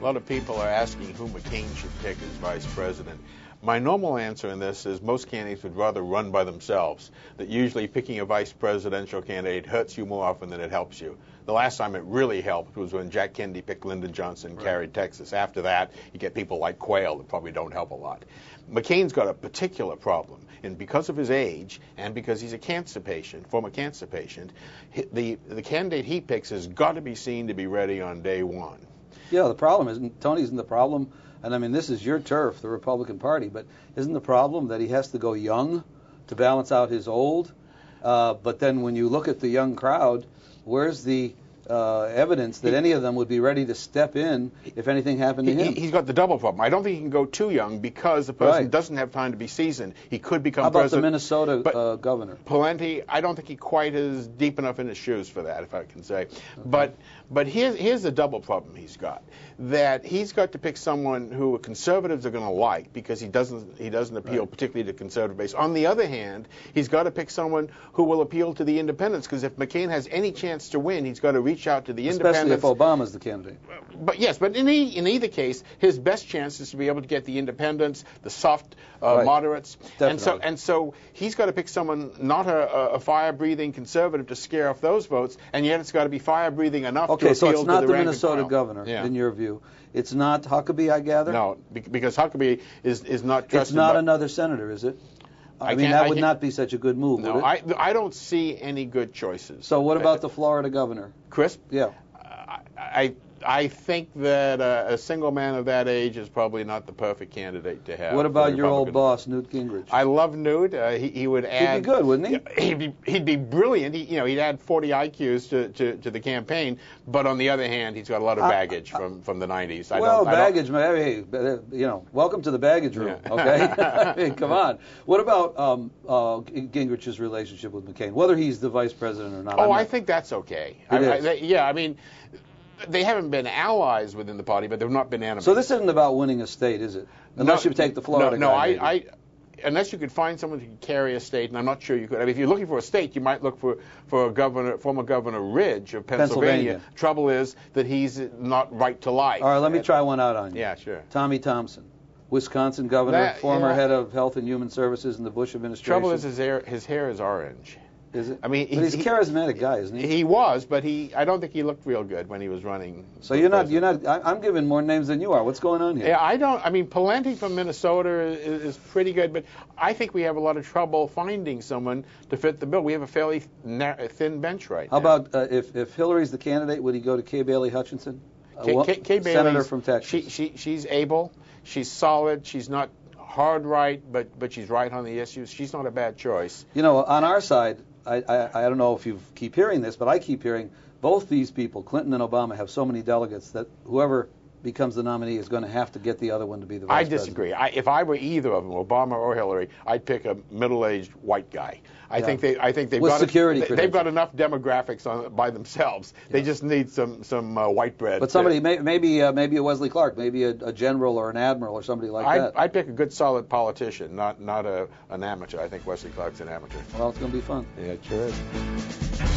A lot of people are asking who McCain should pick as vice president. My normal answer in this is most candidates would rather run by themselves, that usually picking a vice presidential candidate hurts you more often than it helps you. The last time it really helped was when Jack Kennedy picked Lyndon Johnson and carried Texas. After that, you get people like Quayle that probably don't help a lot. McCain's got a particular problem, and because of his age and because he's a cancer patient, former cancer patient, the candidate he picks has got to be seen to be ready on day one. Yeah, the problem isn't, Tony, isn't the problem, and I mean, this is your turf, the Republican Party, but isn't the problem that he has to go young to balance out his old? But then when you look at the young crowd, where's the evidence that any of them would be ready to step in if anything happened to him? He's got the double problem. I don't think he can go too young because the person doesn't have time to be seasoned. He could become president. How about the Minnesota governor? Pawlenty, I don't think he quite is deep enough in his shoes for that, if I can say. Okay. But here's the double problem he's got, that he's got to pick someone who conservatives are going to like because he doesn't appeal particularly to conservative base. On the other hand, he's got to pick someone who will appeal to the independents, because if McCain has any chance to win, he's got to reach out to the independents. Especially if Obama's the candidate. But yes, but in either case, his best chance is to be able to get the independents, the soft moderates, and so he's got to pick someone not a fire-breathing conservative to scare off those votes, and yet it's got to be fire-breathing enough to appeal to the so it's not the rank Minnesota and file. governor, in your view. It's not Huckabee, I gather? No, because Huckabee is not trusted. It's not another senator, is it? I mean, that would not be such a good move, would it? I don't see any good choices. So what about the Florida governor? Crisp? Yeah. I think that a single man of that age is probably not the perfect candidate to have. What about your old boss, Newt Gingrich? I love Newt. He would add. He'd be good, wouldn't he? He'd be brilliant. He'd add 40 IQs to the campaign. But on the other hand, he's got a lot of baggage from the 90s. Baggage. Hey, welcome to the baggage room. Yeah. Okay. I mean, come on. What about Gingrich's relationship with McCain? Whether he's the vice president or not. I think that's okay. I mean. They haven't been allies within the party, but they've not been enemies. So this isn't about winning a state, is it? Unless you take the Florida guy. Unless you could find someone who could carry a state, and I'm not sure you could. I mean, if you're looking for a state, you might look for former Governor Ridge of Pennsylvania. Trouble is that he's not right to life. All right, let me try one out on you. Yeah, sure. Tommy Thompson, Wisconsin governor, former head of Health and Human Services in the Bush administration. Trouble is his hair is orange. Is it? I mean, but he's a charismatic guy, isn't he? He was, but I don't think he looked real good when he was running. So you're not. I'm giving more names than you are. What's going on here? Yeah, I don't. I mean, Pawlenty from Minnesota is pretty good, but I think we have a lot of trouble finding someone to fit the bill. We have a fairly thin bench right now. How about if Hillary's the candidate, would he go to Kay Bailey Hutchinson, Kay senator from Texas? She's able. She's solid. She's not hard right, but she's right on the issues. She's not a bad choice. You know, on our side. I don't know if you keep hearing this, but I keep hearing both these people, Clinton and Obama, have so many delegates that whoever becomes the nominee is going to have to get the other one to be the vice president. I disagree. If I were either of them, Obama or Hillary, I'd pick a middle-aged white guy. I think they've got enough demographics by themselves. Yeah. They just need some white bread. But somebody maybe a Wesley Clark, maybe a general or an admiral or somebody like that. I'd pick a good, solid politician, not an amateur. I think Wesley Clark's an amateur. Well, it's going to be fun. Yeah, it sure is.